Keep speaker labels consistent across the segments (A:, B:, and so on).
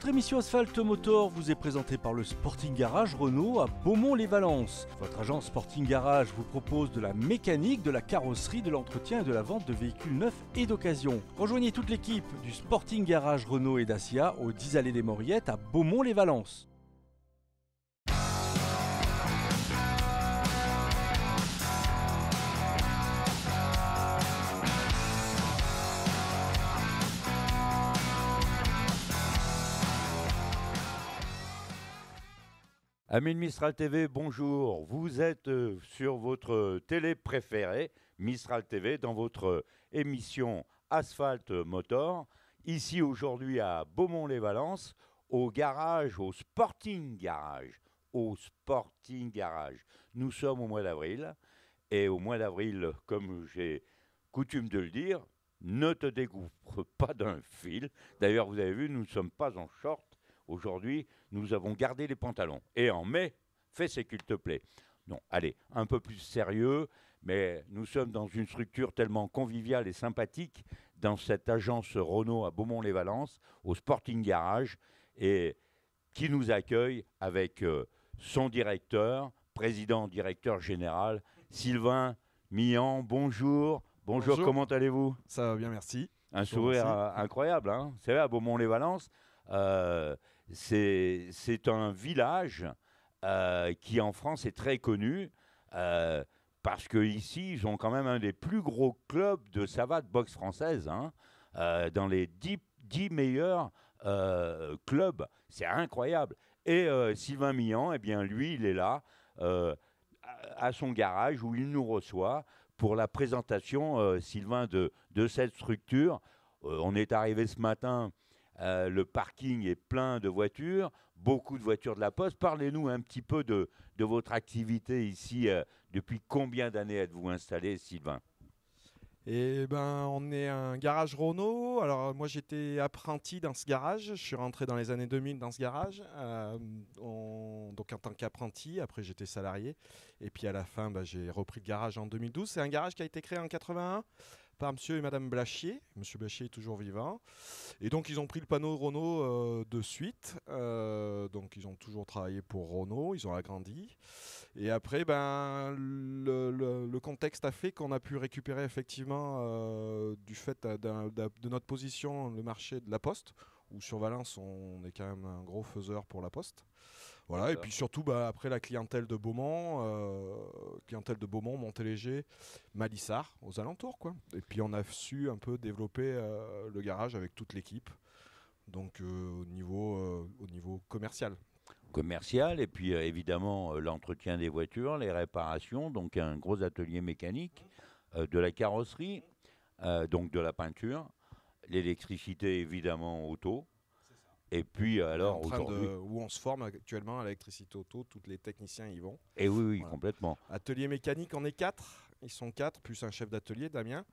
A: Votre émission Asphalte Motor vous est présentée par le Sporting Garage Renault à Beaumont-les-Valences. Votre agence Sporting Garage vous propose de la mécanique, de la carrosserie, de l'entretien et de la vente de véhicules neufs et d'occasion. Rejoignez toute l'équipe du Sporting Garage Renault et Dacia au 10 allées des Mauriettes à Beaumont-les-Valences.
B: Amis de Mistral TV, bonjour. Vous êtes sur votre télé préférée, Mistral TV, dans votre émission Asphalte Motor. Ici aujourd'hui à Beaumont-les-Valences, au garage, au Sporting Garage. Au Sporting Garage. Nous sommes au mois d'avril. Et au mois d'avril, comme j'ai coutume de le dire, ne te dégoûte pas d'un fil. D'ailleurs, vous avez vu, nous ne sommes pas en short. Aujourd'hui, nous avons gardé les pantalons. Et en mai, fais ce qu'il te plaît. Non, allez, un peu plus sérieux, mais nous sommes dans une structure tellement conviviale et sympathique dans cette agence Renault à Beaumont-les-Valences, au Sporting Garage, et qui nous accueille avec son directeur, directeur général, Sylvain Millan. Bonjour. Bonjour, comment allez-vous?
C: Ça va bien, merci.
B: Un sourire incroyable, hein. C'est vrai, à Beaumont-les-Valences. C'est un village qui en France est très connu parce qu'ici, ils ont quand même un des plus gros clubs de savate boxe française, hein, dans les 10 meilleurs clubs. C'est incroyable. Et Sylvain Millan, eh bien, lui, il est là à son garage où il nous reçoit pour la présentation, Sylvain, de cette structure. On est arrivé ce matin. Le parking est plein de voitures, beaucoup de voitures de la Poste. Parlez-nous un petit peu de votre activité ici. Depuis combien d'années êtes-vous installé, Sylvain?
C: Eh ben, on est un garage Renault. Alors moi j'étais apprenti dans ce garage. Je suis rentré dans les années 2000 dans ce garage, donc en tant qu'apprenti. Après j'étais salarié. Et puis à la fin, j'ai repris le garage en 2012. C'est un garage qui a été créé en 81. Par monsieur et madame Blachier. Monsieur Blachier est toujours vivant. Et donc, ils ont pris le panneau Renault de suite. Donc, ils ont toujours travaillé pour Renault. Ils ont agrandi. Et après, le contexte a fait qu'on a pu récupérer effectivement, du fait de notre position, le marché de la Poste, où sur Valence, on est quand même un gros faiseur pour la Poste. Voilà, et puis surtout, après la clientèle de Beaumont, Montéléger, Malissard, aux alentours, quoi. Et puis on a su un peu développer le garage avec toute l'équipe, donc au niveau commercial.
B: Commercial, et puis évidemment l'entretien des voitures, les réparations, donc un gros atelier mécanique, de la carrosserie, donc de la peinture, l'électricité évidemment auto. Et puis alors aujourd'hui,
C: où on se forme actuellement à l'électricité auto, tous les techniciens y vont.
B: Et oui,
C: Voilà.
B: complètement.
C: Atelier mécanique, on est 4. Ils sont 4, plus un chef d'atelier, Damien.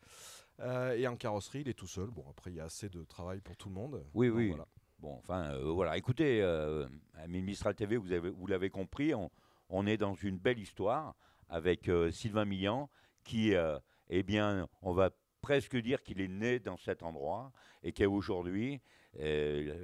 C: Et en carrosserie, il est tout seul. Bon, après, il y a assez de travail pour tout le monde.
B: Oui,
C: donc,
B: oui.
C: Voilà.
B: Bon, enfin, voilà. Écoutez, Amis de Mistral TV, vous l'avez compris, on est dans une belle histoire avec Sylvain Millan qui, eh bien, on va presque dire qu'il est né dans cet endroit et qu'aujourd'hui,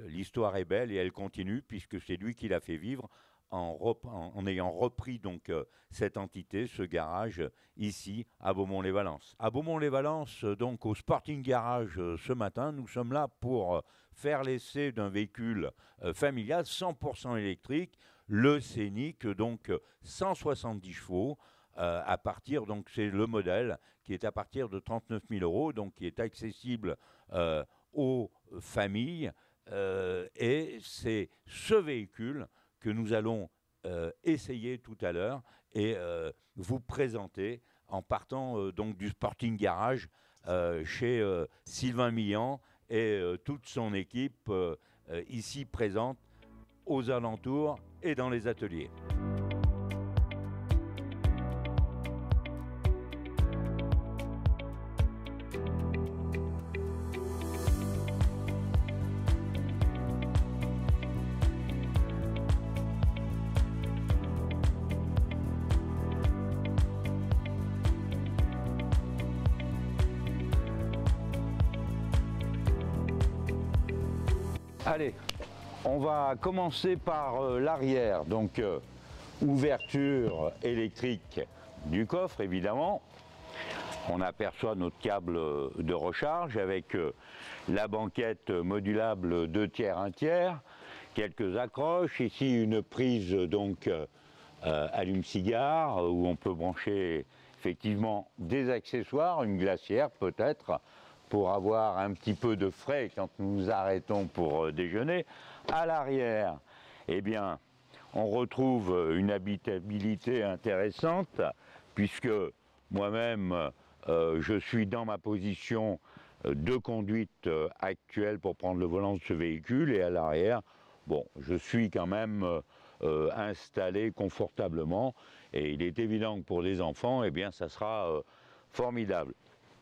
B: l'histoire est belle et elle continue puisque c'est lui qui l'a fait vivre en ayant repris donc cette entité, ce garage ici à Beaumont-les-Valences. À Beaumont-les-Valences, donc au Sporting Garage ce matin, nous sommes là pour faire l'essai d'un véhicule familial 100% électrique, le Scénic, donc 170 chevaux. À partir, donc c'est le modèle qui est à partir de 39 000 €, donc qui est accessible aux familles. Et c'est ce véhicule que nous allons essayer tout à l'heure et vous présenter en partant donc du Sporting Garage chez Sylvain Millan et toute son équipe ici présente aux alentours et dans les ateliers. Allez, On va commencer par l'arrière, donc ouverture électrique du coffre évidemment. On aperçoit notre câble de recharge avec la banquette modulable 2 tiers, 1 tiers, quelques accroches, ici une prise donc allume-cigare où on peut brancher effectivement des accessoires, une glacière peut-être pour avoir un petit peu de frais quand nous nous arrêtons pour déjeuner. À l'arrière, eh bien, on retrouve une habitabilité intéressante puisque moi-même je suis dans ma position de conduite actuelle pour prendre le volant de ce véhicule et à l'arrière, bon, je suis quand même installé confortablement et il est évident que pour les enfants, eh bien, ça sera formidable.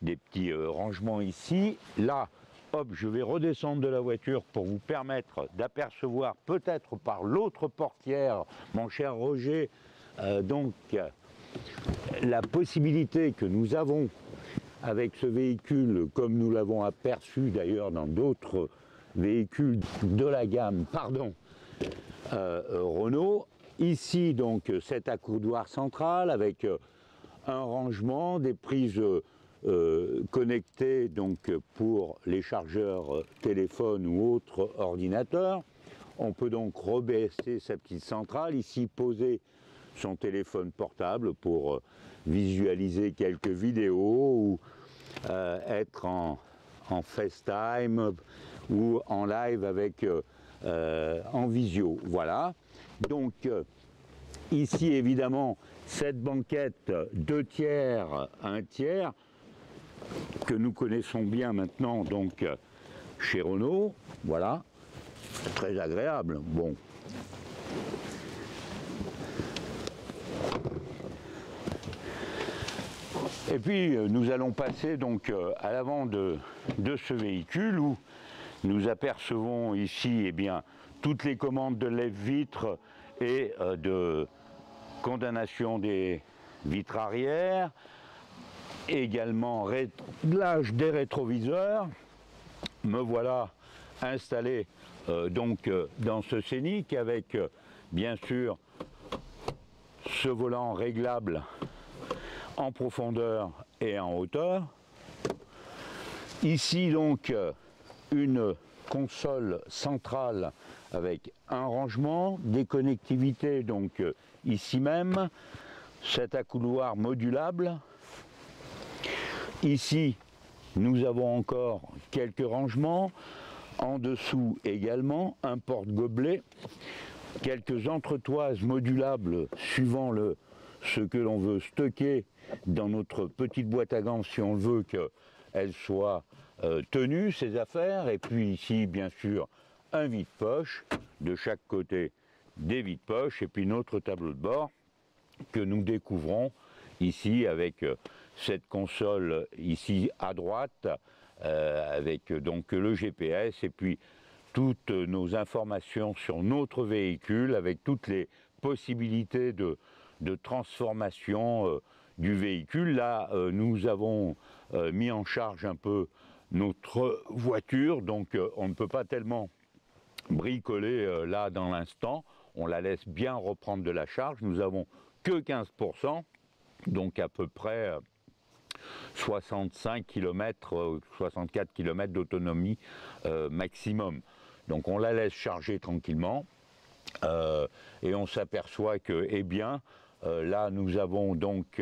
B: Des petits rangements ici, là, hop, je vais redescendre de la voiture pour vous permettre d'apercevoir peut-être par l'autre portière, mon cher Roger, donc la possibilité que nous avons avec ce véhicule, comme nous l'avons aperçu d'ailleurs dans d'autres véhicules de la gamme, Renault. Ici donc cet accoudoir central avec un rangement, des prises connectées donc pour les chargeurs téléphone ou autres ordinateurs. On peut donc rebaisser sa petite centrale, ici poser son téléphone portable pour visualiser quelques vidéos ou être en FaceTime ou en live avec en visio. Voilà. Donc ici évidemment cette banquette 2 tiers, 1 tiers que nous connaissons bien maintenant donc chez Renault. Voilà. Très agréable. Bon. Et puis nous allons passer donc à l'avant de ce véhicule où nous apercevons ici eh bien, toutes les commandes de lève-vitres et de condamnation des vitres arrière, également réglage des rétroviseurs. Me voilà installé donc dans ce Scénic avec bien sûr ce volant réglable en profondeur et en hauteur. Ici donc une console centrale avec un rangement, des connectivités donc ici même, cet accoudoir modulable. Ici nous avons encore quelques rangements, en dessous également un porte-gobelet, quelques entretoises modulables suivant ce que l'on veut stocker dans notre petite boîte à gants si on veut qu'elle soit tenue, ces affaires. Et puis ici, bien sûr, un vide-poche, de chaque côté des vides-poches, et puis notre tableau de bord que nous découvrons ici avec cette console ici à droite, avec donc le GPS et puis toutes nos informations sur notre véhicule, avec toutes les possibilités de transformation du véhicule. Là, nous avons mis en charge un peu notre voiture, donc on ne peut pas tellement bricoler là dans l'instant. On la laisse bien reprendre de la charge. Nous avons que 15%, donc à peu près 65 km, 64 km d'autonomie maximum. Donc on la laisse charger tranquillement et on s'aperçoit que, eh bien, là nous avons donc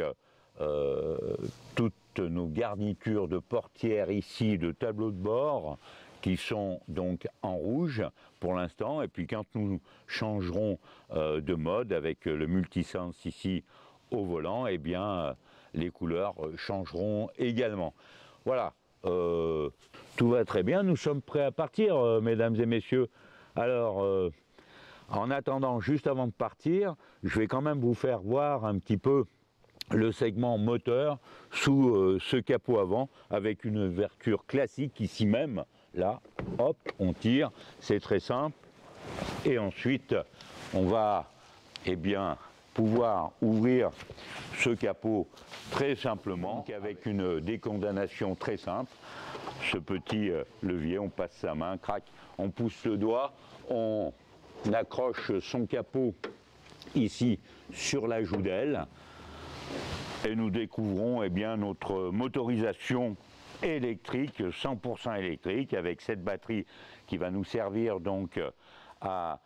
B: toutes nos garnitures de portières ici, de tableaux de bord, qui sont donc en rouge pour l'instant, et puis quand nous changerons de mode avec le multisense ici au volant, eh bien les couleurs changeront également. Voilà, tout va très bien, nous sommes prêts à partir, mesdames et messieurs. Alors, en attendant, juste avant de partir, je vais quand même vous faire voir un petit peu le segment moteur sous ce capot avant, avec une ouverture classique ici même. Là, hop, on tire, c'est très simple. Et ensuite, on va eh bien, pouvoir ouvrir ce capot très simplement, avec une décondamnation très simple. ce petit levier, on passe sa main, crac, on pousse le doigt, on accroche son capot ici sur la joue d'aile et nous découvrons eh bien, notre motorisation électrique, 100% électrique, avec cette batterie qui va nous servir donc à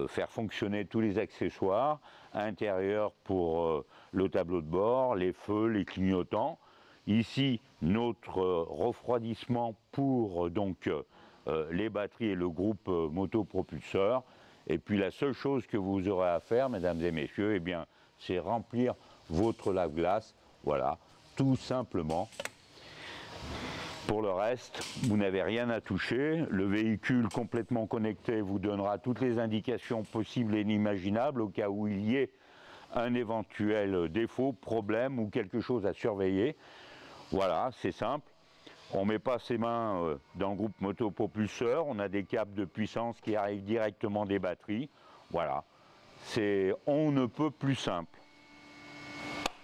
B: faire fonctionner tous les accessoires à l'intérieur pour le tableau de bord, les feux, les clignotants. Ici, notre refroidissement pour donc les batteries et le groupe motopropulseur. Et puis la seule chose que vous aurez à faire, mesdames et messieurs, eh bien, c'est remplir votre lave-glace. Voilà, tout simplement. Pour le reste, vous n'avez rien à toucher. Le véhicule complètement connecté vous donnera toutes les indications possibles et inimaginables au cas où il y ait un éventuel défaut, problème ou quelque chose à surveiller. Voilà, c'est simple. On ne met pas ses mains dans le groupe motopropulseur. On a des câbles de puissance qui arrivent directement des batteries. Voilà, on ne peut plus simple.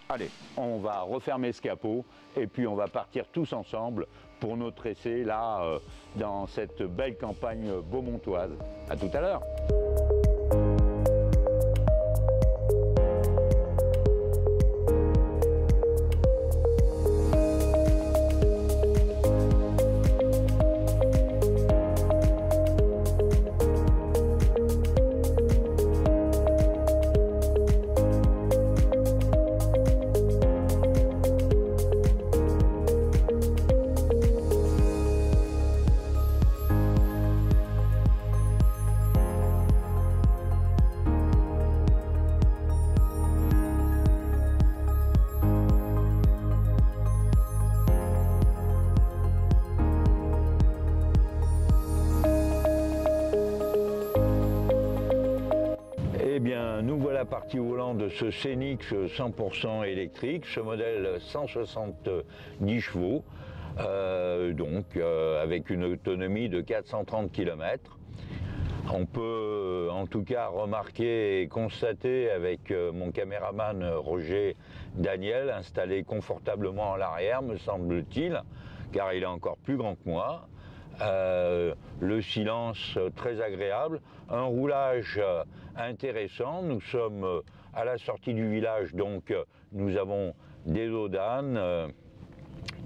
B: Allez, on va refermer ce capot et puis on va partir tous ensemble pour notre essai là dans cette belle campagne beaumontoise. À tout à l'heure. Nous voilà partis au volant de ce Scénix 100% électrique, ce modèle 170 chevaux, avec une autonomie de 430 km. On peut en tout cas remarquer et constater avec mon caméraman Roger Daniel, installé confortablement à l'arrière, me semble-t-il, car il est encore plus grand que moi. Le silence très agréable, un roulage intéressant. Nous sommes à la sortie du village, donc nous avons des dos d'âne,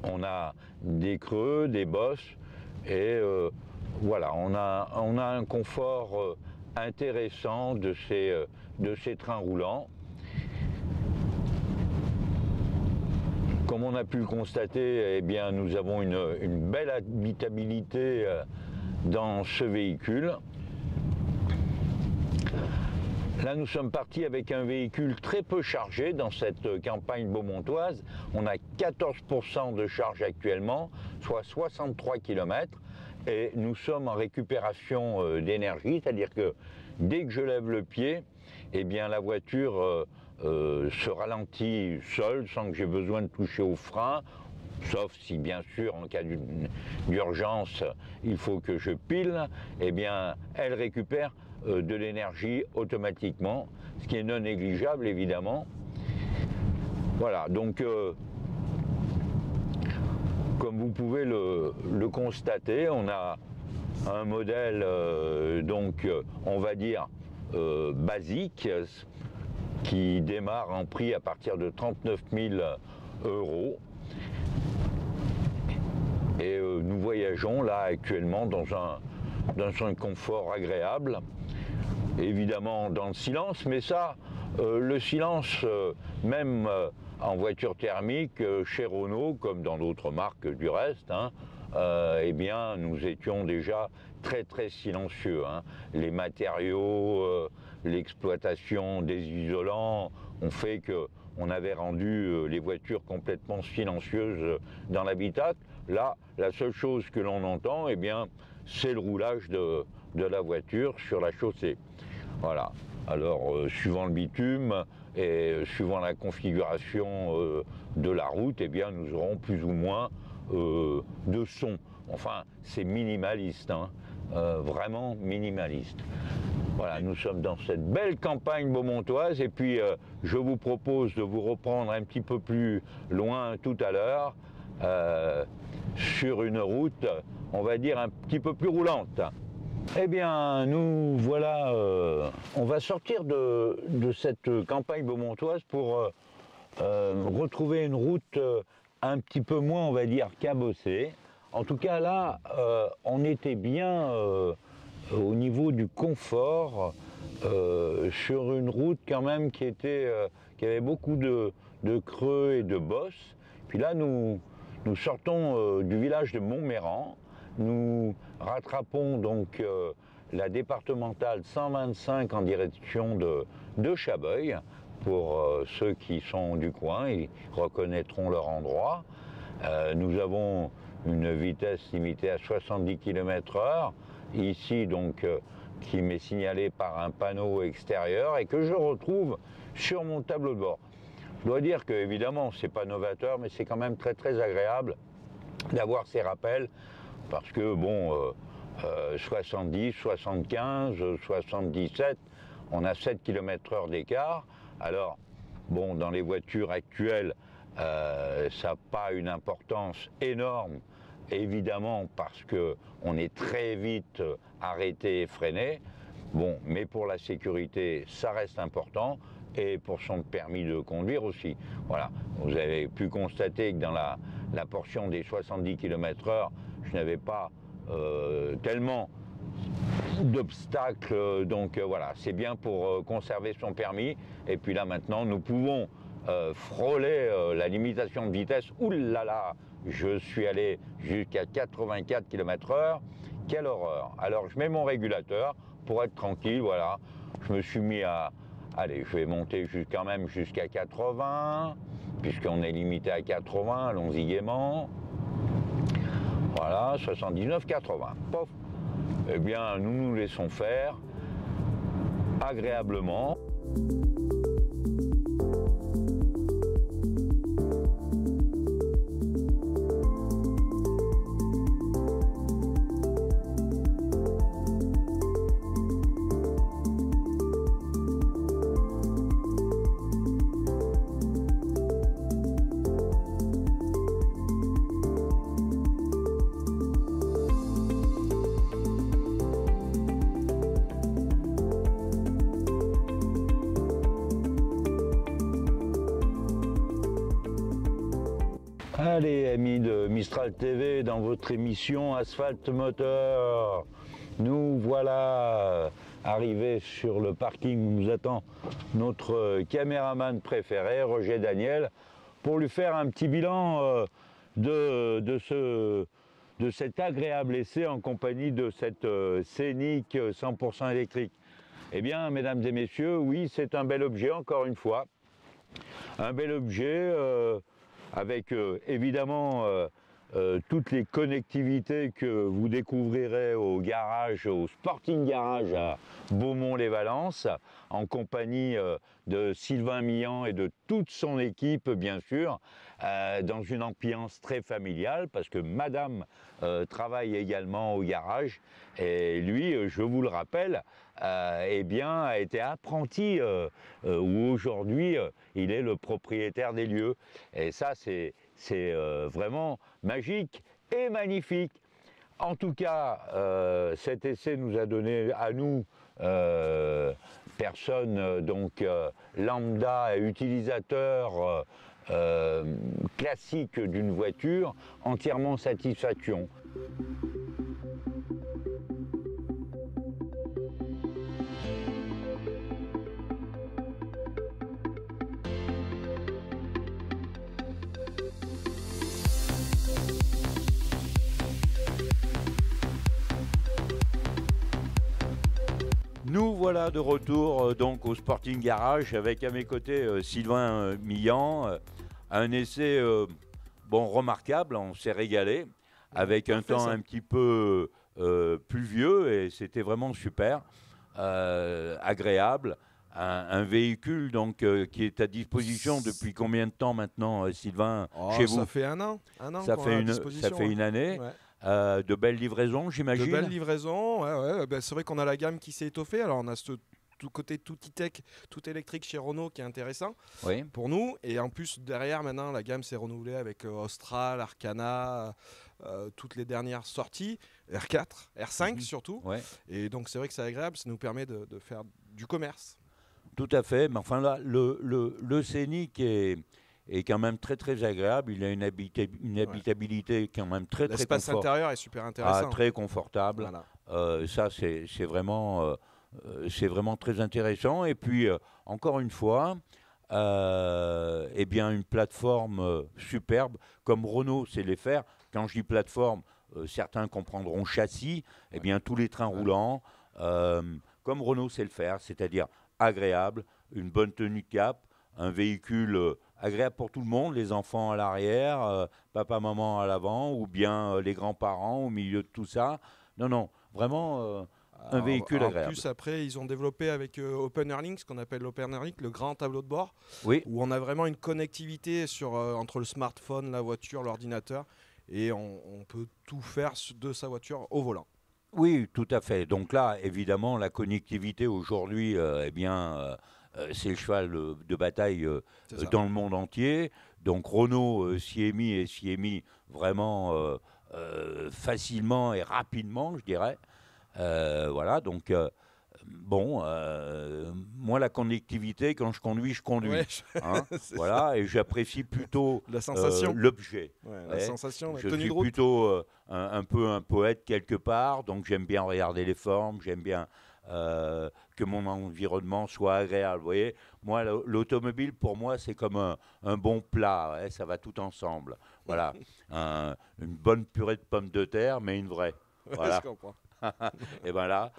B: on a des creux, des bosses et voilà, on a un confort intéressant de ces trains roulants. Comme on a pu le constater, eh bien, nous avons une belle habitabilité dans ce véhicule. Là, nous sommes partis avec un véhicule très peu chargé dans cette campagne beaumontoise. On a 14% de charge actuellement, soit 63 km. Et nous sommes en récupération d'énergie, c'est-à-dire que dès que je lève le pied, eh bien, la voiture se ralentit seule sans que j'ai besoin de toucher au frein, sauf si bien sûr en cas d'urgence il faut que je pile, eh bien elle récupère de l'énergie automatiquement, ce qui est non négligeable évidemment. Voilà, donc comme vous pouvez le constater, on a un modèle on va dire basique, qui démarre en prix à partir de 39 000 €. Et nous voyageons là actuellement dans un confort agréable, évidemment dans le silence, mais ça, le silence, même en voiture thermique, chez Renault, comme dans d'autres marques du reste, eh bien, nous étions déjà très très silencieux. Les matériaux, l'exploitation des isolants ont fait qu'on avait rendu les voitures complètement silencieuses dans l'habitacle. Là, la seule chose que l'on entend, eh bien, c'est le roulage de la voiture sur la chaussée. Voilà. Alors, suivant le bitume et suivant la configuration de la route, eh bien, nous aurons plus ou moins de son. Enfin, c'est minimaliste, vraiment minimaliste. Voilà, nous sommes dans cette belle campagne beaumontoise et puis je vous propose de vous reprendre un petit peu plus loin tout à l'heure sur une route, on va dire, un petit peu plus roulante. Eh bien, nous voilà, on va sortir de cette campagne beaumontoise pour retrouver une route un petit peu moins, on va dire, cabossée. En tout cas, là, on était bien au niveau du confort, sur une route quand même qui avait beaucoup de creux et de bosses. Puis là, nous sortons du village de Montméran. Nous rattrapons donc la départementale 125 en direction de Chabeuil. Pour ceux qui sont du coin, ils reconnaîtront leur endroit. Nous avons une vitesse limitée à 70 km/h. Ici, donc, qui m'est signalé par un panneau extérieur et que je retrouve sur mon tableau de bord. Je dois dire que, évidemment, c'est pas novateur, mais c'est quand même très très agréable d'avoir ces rappels. Parce que, bon, 70, 75, 77, on a 7 km/h d'écart. Alors, bon, dans les voitures actuelles, ça n'a pas une importance énorme, évidemment, parce qu'on est très vite arrêté et freiné. Bon, mais pour la sécurité, ça reste important. Et pour son permis de conduire aussi. Voilà, vous avez pu constater que dans la portion des 70 km/h, je n'avais pas tellement d'obstacles, donc voilà, c'est bien pour conserver son permis. Et puis là maintenant, nous pouvons frôler la limitation de vitesse. Ouh là là, je suis allé jusqu'à 84 km/h, quelle horreur. Alors je mets mon régulateur pour être tranquille, voilà, je me suis mis à... Allez, je vais monter quand même jusqu'à 80, puisqu'on est limité à 80, allons-y gaiement. Voilà, 79, 80. Pof. Eh bien, nous nous laissons faire agréablement. Allez, amis de Mistral TV, dans votre émission Asphalte Moteur, nous voilà arrivés sur le parking où nous attend notre caméraman préféré, Roger Daniel, pour lui faire un petit bilan de cet agréable essai en compagnie de cette Scénic 100% électrique. Eh bien, mesdames et messieurs, oui, c'est un bel objet, encore une fois. Un bel objet avec évidemment toutes les connectivités que vous découvrirez au garage, au Sporting Garage à Beaumont-les-Valences, en compagnie de Sylvain Millan et de toute son équipe, bien sûr, dans une ambiance très familiale, parce que madame travaille également au garage, et lui, je vous le rappelle, eh bien, a été apprenti, où aujourd'hui, il est le propriétaire des lieux. Et ça, c'est vraiment magique et magnifique. En tout cas, cet essai nous a donné à nous, personnes donc lambda et utilisateurs classiques d'une voiture, entièrement satisfaction. Nous voilà de retour donc au Sporting Garage avec à mes côtés Sylvain Millan. Un essai bon, remarquable, on s'est régalé avec un temps un petit peu pluvieux et c'était vraiment super, agréable. Un véhicule donc qui est à disposition depuis combien de temps maintenant, Sylvain, chez vous?
C: Ça fait un an.
B: Ça fait une année.
C: Ouais.
B: De belles livraisons, j'imagine.
C: De belles livraisons, ouais. Ben, c'est vrai qu'on a la gamme qui s'est étoffée. Alors on a ce tout côté tout e-tech, tout électrique chez Renault qui est intéressant
B: Oui.
C: pour nous. Et en plus, derrière, maintenant, la gamme s'est renouvelée avec Austral, Arcana, toutes les dernières sorties, R4, R5 surtout.
B: Ouais.
C: Et donc, c'est vrai que c'est agréable, ça nous permet de faire du commerce.
B: Tout à fait. Mais enfin là, le Scénic est quand même très très agréable. Il a une habitabilité quand même très très
C: L'espace
B: confortable.
C: intérieur est super intéressant.
B: Très confortable.
C: Voilà.
B: Ça, c'est vraiment très intéressant. Et puis, encore une fois, eh bien, une plateforme superbe, comme Renault sait les faire. Quand je dis plateforme, certains comprendront châssis. Eh bien, tous les trains roulants, comme Renault sait le faire, c'est-à-dire agréable, une bonne tenue de cap, un véhicule agréable pour tout le monde, les enfants à l'arrière, papa, maman à l'avant, ou bien les grands-parents au milieu de tout ça. Non, vraiment un véhicule agréable.
C: En plus, après, ils ont développé avec Open Airlink, ce qu'on appelle l'Open Airlink, le grand tableau de bord,
B: Oui.
C: où on a vraiment une connectivité entre le smartphone, la voiture, l'ordinateur, et on peut tout faire de sa voiture au volant.
B: Oui, tout à fait. Donc là, évidemment, la connectivité aujourd'hui, c'est le cheval de bataille dans le monde entier. Donc Renault s'y est mis vraiment facilement et rapidement, je dirais. Voilà, donc moi la connectivité, quand je conduis, je conduis.
C: Ouais,
B: voilà, et j'apprécie plutôt
C: la sensation.
B: L'objet.
C: La sensation, la
B: Je
C: tenue
B: suis
C: de route.
B: plutôt un peu un poète quelque part, donc j'aime bien regarder les formes, j'aime bien que mon environnement soit agréable. Vous voyez, moi, l'automobile, pour moi, c'est comme un bon plat, ça va tout ensemble. Voilà, une bonne purée de pommes de terre, mais une vraie. Voilà.
C: Je comprends.
B: Et bien là,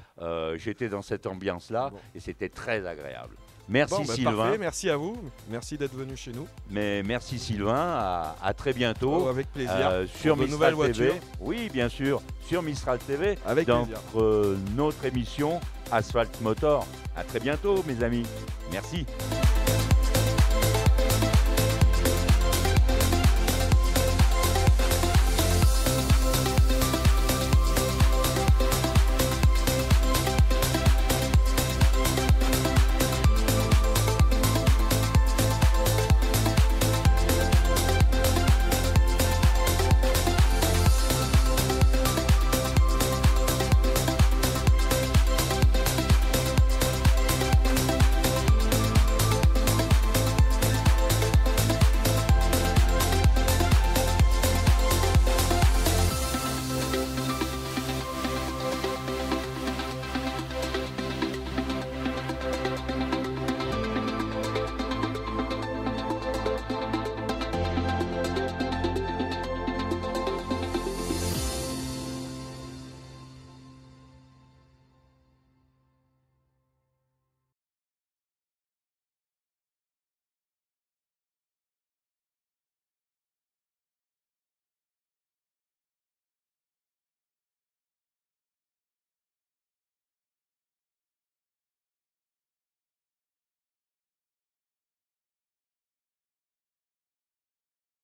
B: j'étais dans cette ambiance-là et c'était très agréable. Merci Sylvain.
C: Parfait, merci à vous. Merci d'être venu chez nous.
B: Mais merci Sylvain, à très bientôt.
C: Avec plaisir.
B: Sur
C: de
B: Mistral
C: nouvelles
B: TV.
C: voitures.
B: Oui, bien sûr, sur Mistral TV.
C: Avec
B: dans
C: plaisir.
B: notre émission Asphalt Motor. À très bientôt, mes amis. Merci.